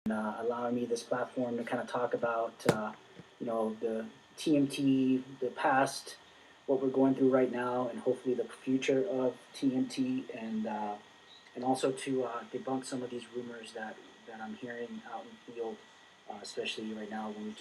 allowing me this platform to kind of talk about, the TMT, the past, what we're going through right now, and hopefully the future of TMT, and also to debunk some of these rumors that I'm hearing out in the field, especially right now when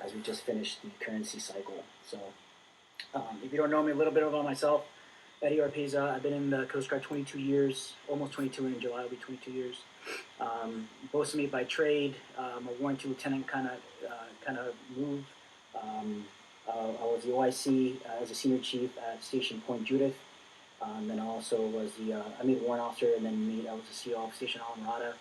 as we just finished the currency cycle. So, if you don't know me, a little bit about myself. At Opreza, I've been in the Coast Guard 22 years, almost 22 in July will be 22 years. Both of me by trade, I'm a warrant II lieutenant kind of move. I was the OIC as a senior chief at Station Point Judith. Then I also was I made warrant officer, and then I was the CO of Station Alamorada.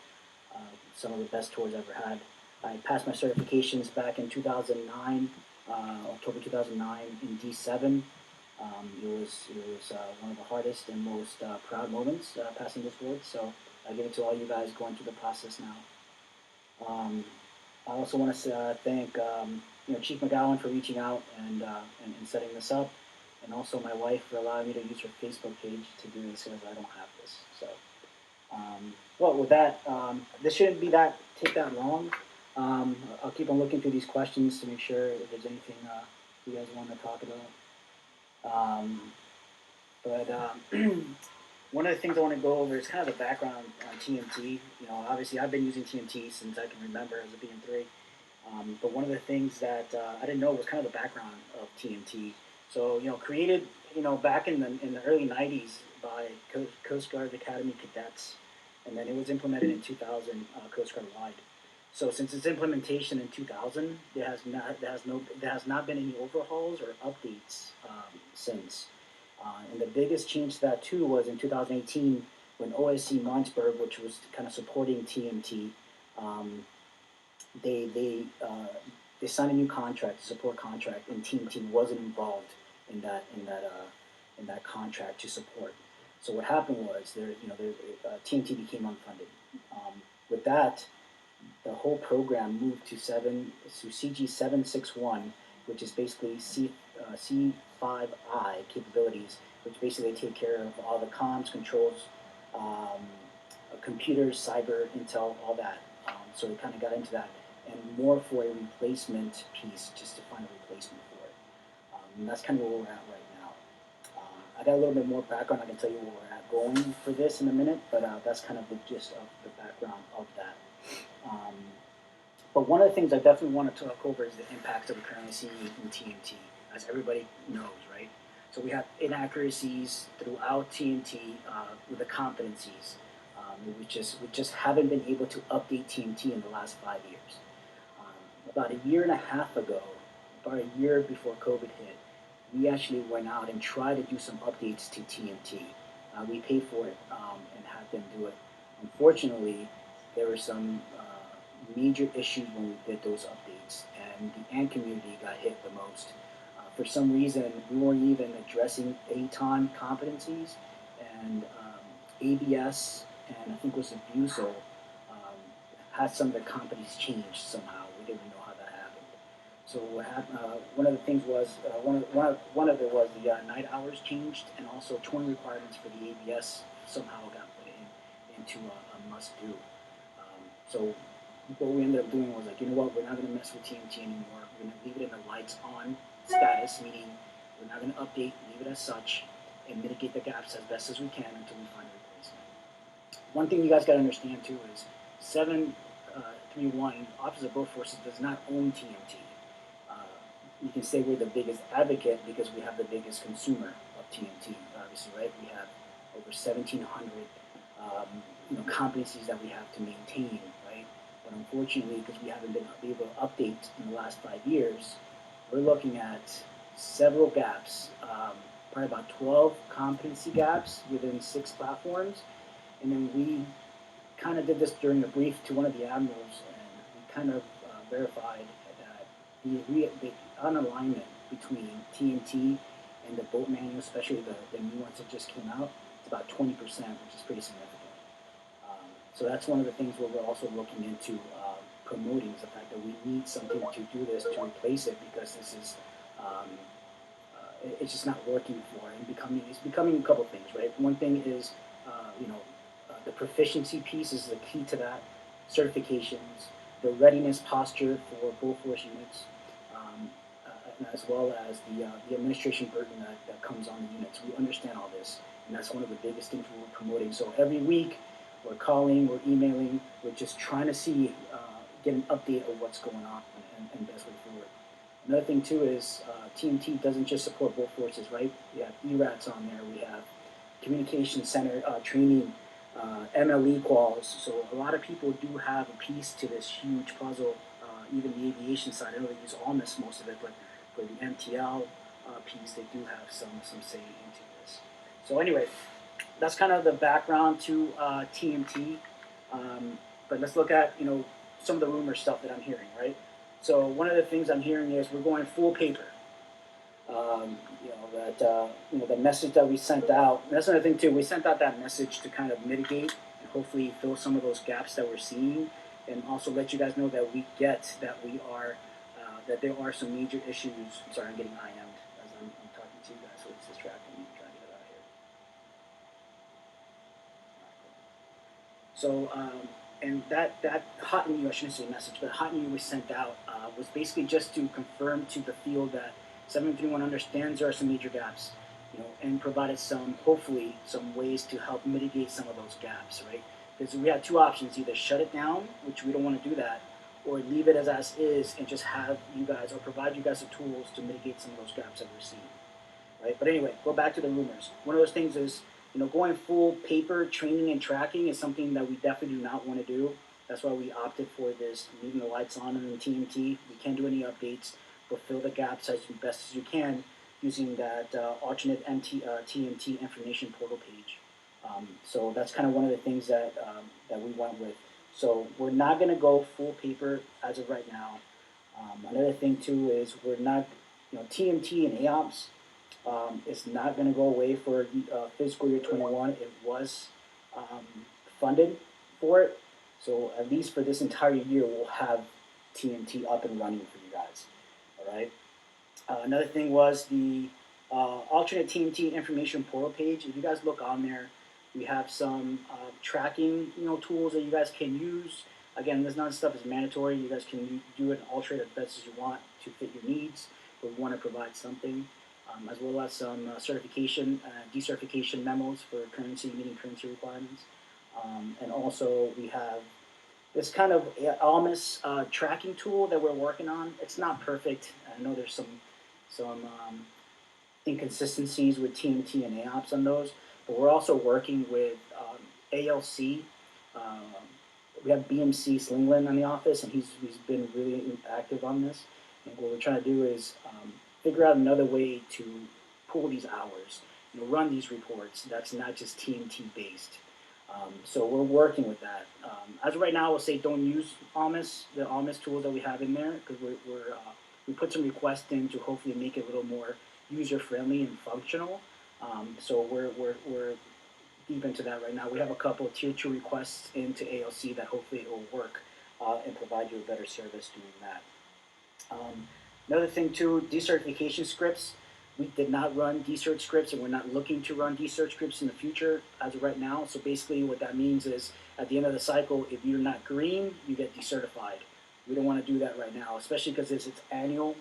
Some of the best tours I've ever had. I passed my certifications back in 2009, October 2009 in D7. It was one of the hardest and most proud moments passing this board. So I give it to all you guys going through the process now. I also want to thank Chief McGowan for reaching out and setting this up, and also my wife for allowing me to use her Facebook page to do this because I don't have this. So, well, with that, this shouldn't take that long. I'll keep on looking through these questions to make sure if there's anything you guys want to talk about. But one of the things I want to go over is kind of the background on TMT. Obviously I've been using TMT since I can remember as a BM3. But one of the things that I didn't know was kind of the background of TMT. So, created, back in the early 90s by Coast Guard Academy cadets, and then it was implemented in 2000 Coast Guard wide. So since its implementation in 2000, there has not been any overhauls or updates since. And the biggest change to that too was in 2018 when OSC Martinsburg, which was kind of supporting TMT, they signed a new contract, support contract, and TMT wasn't involved in that contract to support. So what happened was TMT became unfunded. With that, the whole program moved to CG 761, which is basically C5I capabilities, which basically take care of all the comms, controls, computers, cyber, intel, all that. So we kind of got into that, and more for a replacement piece, just to find a replacement for it. And that's kind of where we're at right now. I got a little bit more background. I can tell you where we're at going for this in a minute, but that's kind of the gist of the background of that. But one of the things I definitely want to talk over is the impacts of the currency in TMT, as everybody knows, right? So we have inaccuracies throughout TMT with the competencies. We just haven't been able to update TMT in the last 5 years. About a year and a half ago, about a year before COVID hit, we actually went out and tried to do some updates to TMT. We paid for it and had them do it. Unfortunately, there were some major issues when we did those updates, and the AND community got hit the most. For some reason, we weren't even addressing ATON competencies, and ABS, and I think it was Abuso, had some of the competencies changed somehow. We didn't know how that happened. So what happened? One of the things was one of it was the night hours changed, and also touring requirements for the ABS somehow got put into a must-do. So what we ended up doing was like, what, we're not going to mess with TMT anymore. We're going to leave it in the lights on status, meaning we're not going to update, leave it as such, and mitigate the gaps as best as we can until we find a replacement. One thing you guys got to understand too is 731, Office of Boat Forces, does not own TMT. You can say we're the biggest advocate because we have the biggest consumer of TMT, obviously, right? We have over 1,700 competencies that we have to maintain, right? But unfortunately, because we haven't been able to update in the last 5 years, we're looking at several gaps, probably about 12 competency gaps within 6 platforms. And then we kind of did this during a brief to one of the admirals, and we kind of verified that the unalignment between TMT and the boat manual, especially the new ones that just came out, it's about 20%, which is pretty significant. So that's one of the things where we're also looking into promoting is the fact that we need something to do this to replace it, because this is it's just not working for it, and it's becoming a couple things, right? One thing is the proficiency piece is the key to that. certifications, the readiness posture for both force units, as well as the administration burden that comes on the units. We understand all this, and that's one of the biggest things we're promoting. So every week, we're calling, we're emailing, we're just trying to see, get an update of what's going on and best way forward. Another thing too is TMT doesn't just support both forces, right? We have ERATs on there, we have communication center training, MLE quals. So a lot of people do have a piece to this huge puzzle. Even the aviation side, I know they use AOPS most of it, but for the MTL piece, they do have some say into this. So anyway, that's kind of the background to TMT. But let's look at some of the rumor stuff that I'm hearing, right? So one of the things I'm hearing is we're going full paper. The message that we sent out. And that's another thing too. We sent out that message to kind of mitigate and hopefully fill some of those gaps that we're seeing, and also let you guys know that we get that we are that there are some major issues. I'm sorry, I'm getting IM'd as I'm talking to you guys, so it's distracting me. I'm trying to get it out of here. So, and that hot new, I shouldn't say message, but hot new we sent out was basically just to confirm to the field that 731 understands there are some major gaps, and provided hopefully some ways to help mitigate some of those gaps, right? Because we had two options: either shut it down, which we don't want to do that, or leave it as is and just have you guys, or provide you guys the tools to mitigate some of those gaps that we're seeing, right? But anyway, go back to the rumors. One of those things is, going full paper training and tracking is something that we definitely do not want to do. That's why we opted for this, leaving the lights on in the TMT. We can't do any updates, but fill the gaps as best as you can using that alternate TMT information portal page. So that's kind of one of the things that we went with. So we're not going to go full paper as of right now. Another thing too is we're not, TMT and AOPS is not going to go away for fiscal year 21. It was funded for it. So at least for this entire year, we'll have TMT up and running for you guys. All right. Another thing was the alternate TMT information portal page. If you guys look on there, we have some tracking, tools that you guys can use. Again, this none stuff is mandatory. You guys can do it and alter it as best as you want to fit your needs, but we want to provide something, as well as some certification, decertification memos for meeting currency requirements. And also we have this kind of AOPS tracking tool that we're working on. It's not perfect. I know there's some inconsistencies with TMT and AOPS on those, but we're also working with ALC. We have BMC Slingland in the office, and he's been really active on this. And what we're trying to do is figure out another way to pull these hours, run these reports that's not just TMT based. So we're working with that. As of right now, I will say don't use AOPS, the AOPS tools that we have in there, because we put some requests in to hopefully make it a little more user friendly and functional. So we're deep into that right now. We have a couple of tier 2 requests into ALC that hopefully it will work and provide you a better service doing that. Another thing too, decertification scripts. We did not run decert scripts, and we're not looking to run decert scripts in the future as of right now. So basically what that means is at the end of the cycle, if you're not green, you get decertified. We don't want to do that right now, especially because it's annual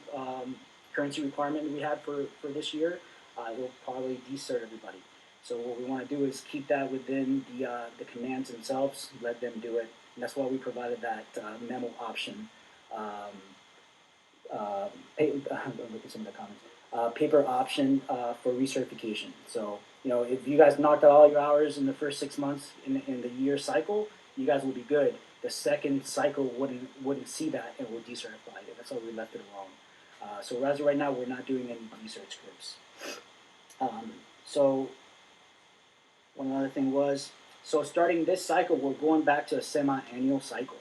currency requirement we had for this year. We'll probably decert everybody. So what we want to do is keep that within the commands themselves, let them do it. And that's why we provided that memo option. Look at some of the comments. Paper option for recertification. So, if you guys knocked out all your hours in the first 6 months in the year cycle, you guys will be good. The second cycle wouldn't see that and will decertify it. That's why we left it alone. So as of right now, we're not doing any decert scripts. So one other thing was, so starting this cycle, we're going back to a semi-annual cycle.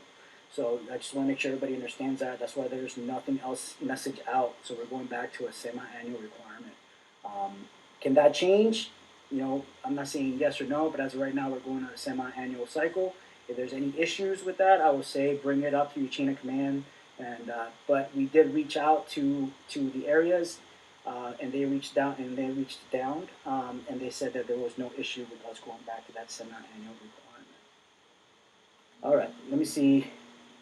So I just want to make sure everybody understands that. That's why there's nothing else message out. So we're going back to a semi-annual requirement. Can that change? I'm not saying yes or no, but as of right now, we're going on a semi-annual cycle. If there's any issues with that, I will say bring it up through your chain of command. And but we did reach out to the areas, and they reached down, and they said that there was no issue with us going back to that semi-annual requirement. All right, let me see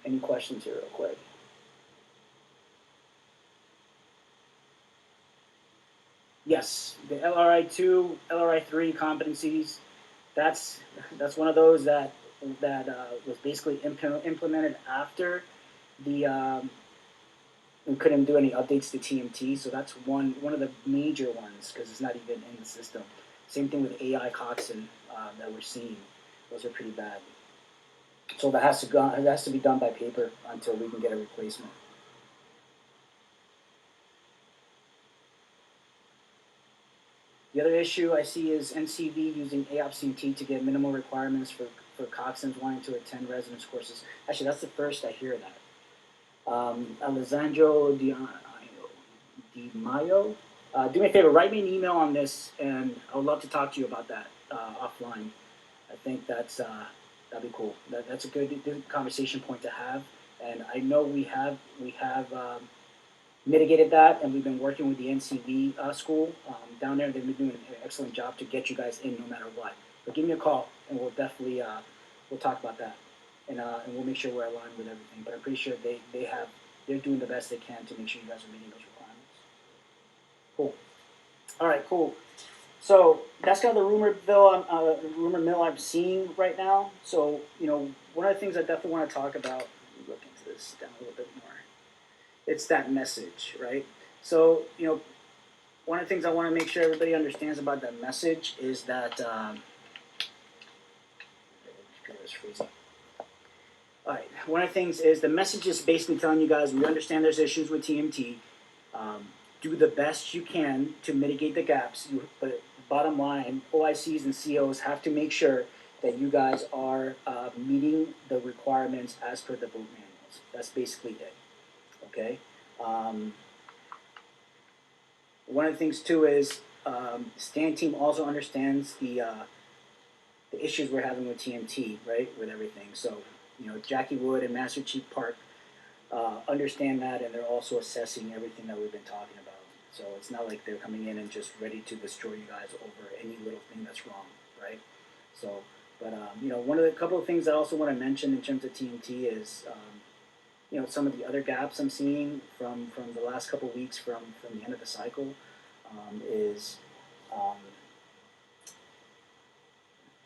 any questions here real quick. Yes, the LRI2, LRI3 competencies. That's one of those that was basically implemented after the we couldn't do any updates to TMT, so that's one of the major ones because it's not even in the system. Same thing with AI coxswain that we're seeing; those are pretty bad. So that has to go. It has to be done by paper until we can get a replacement. The other issue I see is NCV using AOPS TMT to get minimal requirements for coxswains wanting to attend residence courses. Actually, that's the first I hear that. Alessandro Di Maio, do me a favor, write me an email on this, and I would love to talk to you about that offline. I think that'd be cool. That's a good conversation point to have, and I know we have mitigated that, and we've been working with the NCV school down there. They've been doing an excellent job to get you guys in no matter what. But give me a call, and we'll definitely we'll talk about that, and we'll make sure we're aligned with everything. But I'm pretty sure they're doing the best they can to make sure you guys are meeting those requirements. Cool. All right, cool. So that's kind of the rumor mill I'm seeing right now. So one of the things I definitely want to talk about. Let me look into this down a little bit more. It's that message, right? So one of the things I want to make sure everybody understands about that message is that. All right. One of the things is the message is basically telling you guys we understand there's issues with TMT. Do the best you can to mitigate the gaps. But bottom line, OICs and COs have to make sure that you guys are meeting the requirements as per the boot manuals. That's basically it. Okay. One of the things too is Stan team also understands the issues we're having with TMT, right? With everything. So Jackie Wood and Master Chief Park understand that, and they're also assessing everything that we've been talking about. So it's not like they're coming in and just ready to destroy you guys over any little thing that's wrong, right? So, but one of the couple of things I also want to mention in terms of TMT is some of the other gaps I'm seeing from the last couple of weeks from the end of the cycle is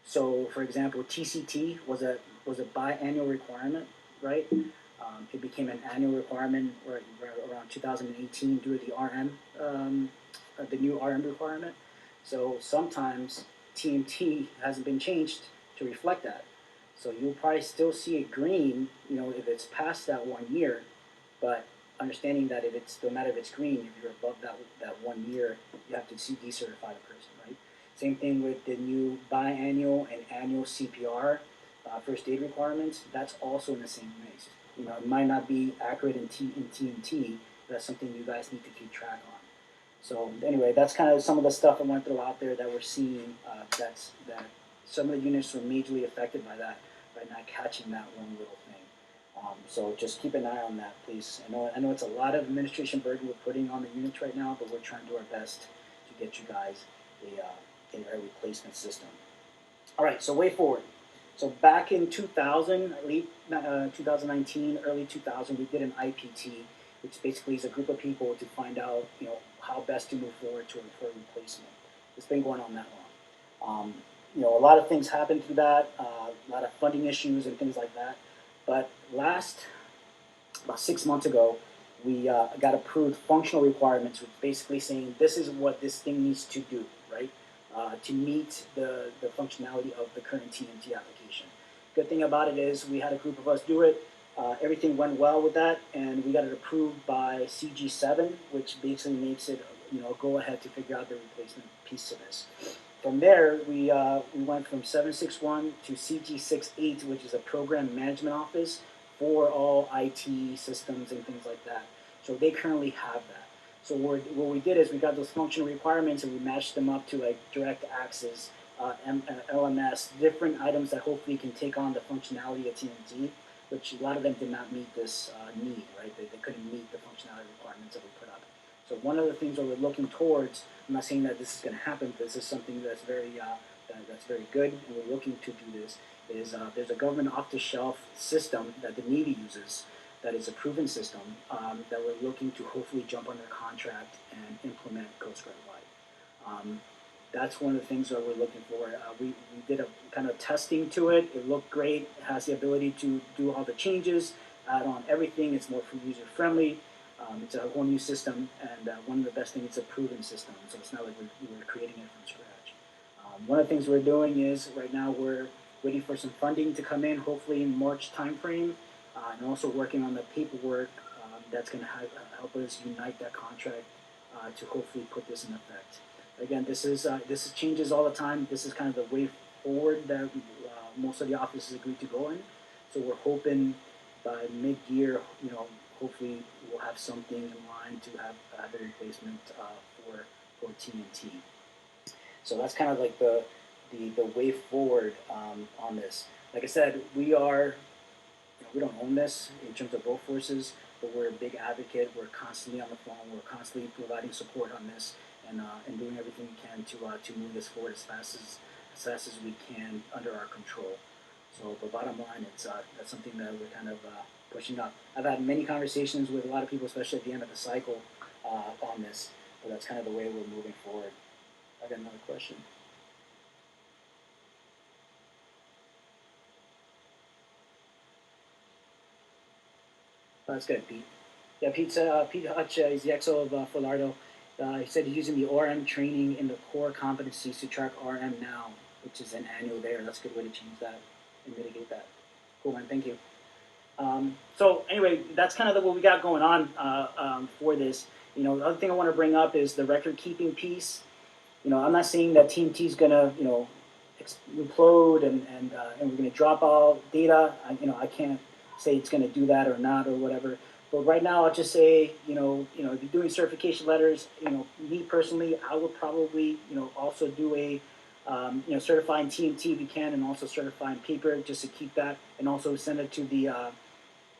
so for example TCT was a biannual requirement, right? It became an annual requirement around 2018 due to the the new RM requirement. So sometimes TMT hasn't been changed to reflect that. So you'll probably still see it green, if it's past that 1 year, but understanding that if it's no matter if it's green, if you're above that 1 year, you have to decertify the person, right? Same thing with the new biannual and annual CPR first aid requirements. That's also in the same ways. It might not be accurate in TMT, but that's something you guys need to keep track on. So anyway, that's kind of some of the stuff I want to throw out there that we're seeing. That some of the units were majorly affected by that, by not catching that one little thing. So just keep an eye on that, please. I know it's a lot of administration burden we're putting on the units right now, but we're trying to do our best to get you guys a replacement system. All right, so way forward. So back in 2000, late 2019, early 2000, we did an IPT, which basically is a group of people to find out, how best to move forward for a replacement. It's been going on that long. A lot of things happened through that, a lot of funding issues and things like that. But about 6 months ago, we got approved functional requirements, which basically saying this is what this thing needs to do, right? To meet the functionality of the current TMT application. Good thing about it is we had a group of us do it. Everything went well with that, and we got it approved by CG7, which basically makes it a go ahead to figure out the replacement piece of this. From there, we went from 761 to CG68, which is a program management office for all IT systems and things like that. So they currently have that. So what we did is we got those functional requirements and we matched them up to like direct access, LMS, different items that hopefully can take on the functionality of TMT, which a lot of them did not meet this need, right? They couldn't meet the functionality requirements that we put up. So one of the things that we're looking towards, I'm not saying that this is going to happen, but this is something that's very good, and we're looking to do this, is there's a government off-the-shelf system that the Navy uses that is a proven system that we're looking to hopefully jump under contract and implement Coast Guard wide. That's one of the things that we're looking for. We did a kind of testing to it. It looked great. It has the ability to do all the changes, add on everything. It's more user friendly. It's a whole new system, and one of the best things, it's a proven system. So it's not like we're creating it from scratch. One of the things we're doing is right now we're waiting for some funding to come in, hopefully in March timeframe, and also working on the paperwork that's going to help us unite that contract to hopefully put this in effect. Again, this changes all the time. This is kind of the way forward that most of the offices agree to go in. So we're hoping by mid-year, hopefully we'll have something in line to have the replacement for TNT. So that's kind of like the way forward on this. Like I said, we don't own this in terms of both forces, but we're a big advocate. We're constantly on the phone. We're constantly providing support on this and doing everything we can to move this forward as fast as we can under our control. So, but bottom line, that's something that we're kind of pushing up. I've had many conversations with a lot of people, especially at the end of the cycle, on this. But that's kind of the way we're moving forward. I got another question. That's good, Pete. Yeah, Pete Hutch, he's the XO of Filardo. He said he's using the RM training in the core competencies to track RM now, which is an annual there. That's a good way to change that and mitigate that. Cool, man. Thank you. So anyway, that's kind of what we got going on for this. The other thing I want to bring up is the record keeping piece. I'm not saying that TMT is gonna, implode and we're gonna drop all data. I can't say it's gonna do that or not or whatever. But right now, I'll just say, if you're doing certification letters, me personally, I would probably, also do a, certifying TMT if you can, and also certifying paper just to keep that, and also send it to the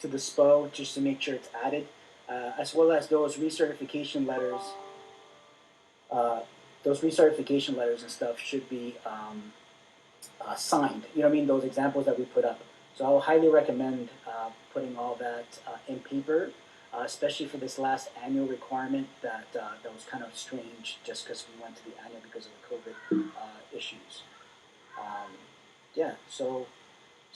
SPO just to make sure it's added, as well as those recertification letters. Those recertification letters and stuff should be signed. You know what I mean? Those examples that we put up. So I would highly recommend putting all that in paper, especially for this last annual requirement that was kind of strange just because we went to the annual because of the COVID issues. Yeah, so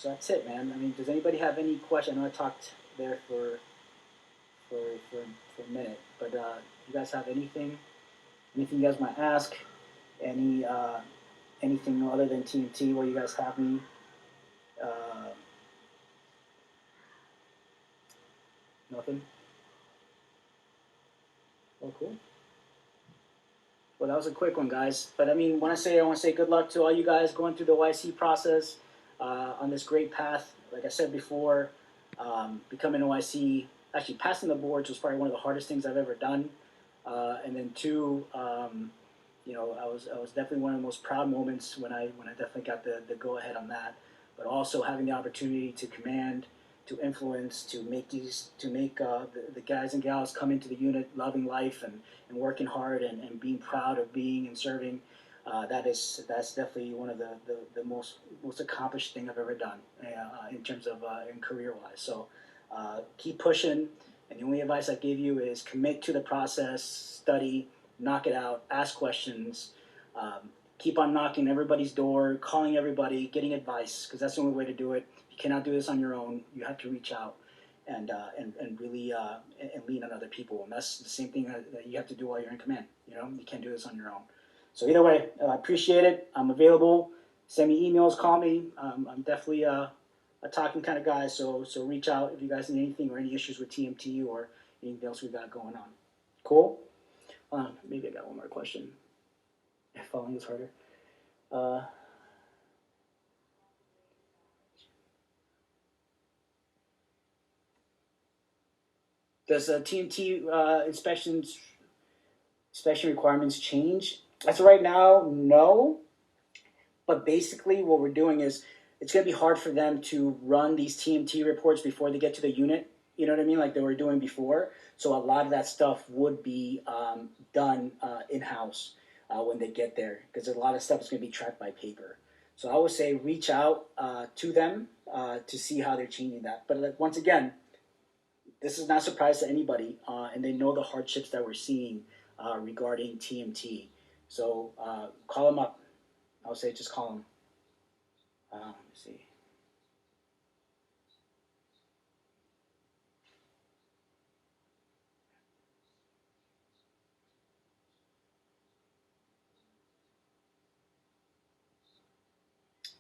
that's it, man. I mean, does anybody have any questions? I know I talked there for a minute, but you guys have anything? Anything you guys might ask? Anything other than TNT where you guys have me? Nothing? Oh, cool. Well, that was a quick one, guys. But I mean, I want to say good luck to all you guys going through the YC process on this great path. Like I said before, becoming a YC, actually passing the boards was probably one of the hardest things I've ever done. And then two, I was definitely one of the most proud moments when I definitely got the go ahead on that. But also having the opportunity to command, to influence, to make the guys and gals come into the unit loving life and working hard and being proud of being and serving. That's definitely one of the most accomplished thing I've ever done in terms of in career wise. So keep pushing. And the only advice I give you is commit to the process, study, knock it out, ask questions, keep on knocking everybody's door, calling everybody, getting advice, because that's the only way to do it. You cannot do this on your own. You have to reach out and really and lean on other people. And that's the same thing that you have to do while you're in command. You can't do this on your own. So either way, I appreciate it. I'm available. Send me emails, call me. I'm definitely a talking kind of guy, so reach out if you guys need anything or any issues with TMT or anything else we got going on. Cool? Maybe I got one more question. Following is harder. Does TMT inspection requirements change? As of right now, no. But basically what we're doing is it's going to be hard for them to run these TMT reports before they get to the unit. You know what I mean? Like they were doing before. So a lot of that stuff would be done in-house when they get there because a lot of stuff is going to be tracked by paper. So I would say reach out to them to see how they're changing that. But like, once again, this is not a surprise to anybody, and they know the hardships that we're seeing regarding TMT. So call them up. I would say just call them. Let me see.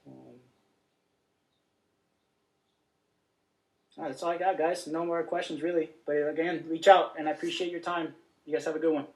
Um, all right, that's all I got, guys. No more questions, really. But again, reach out, and I appreciate your time. You guys have a good one.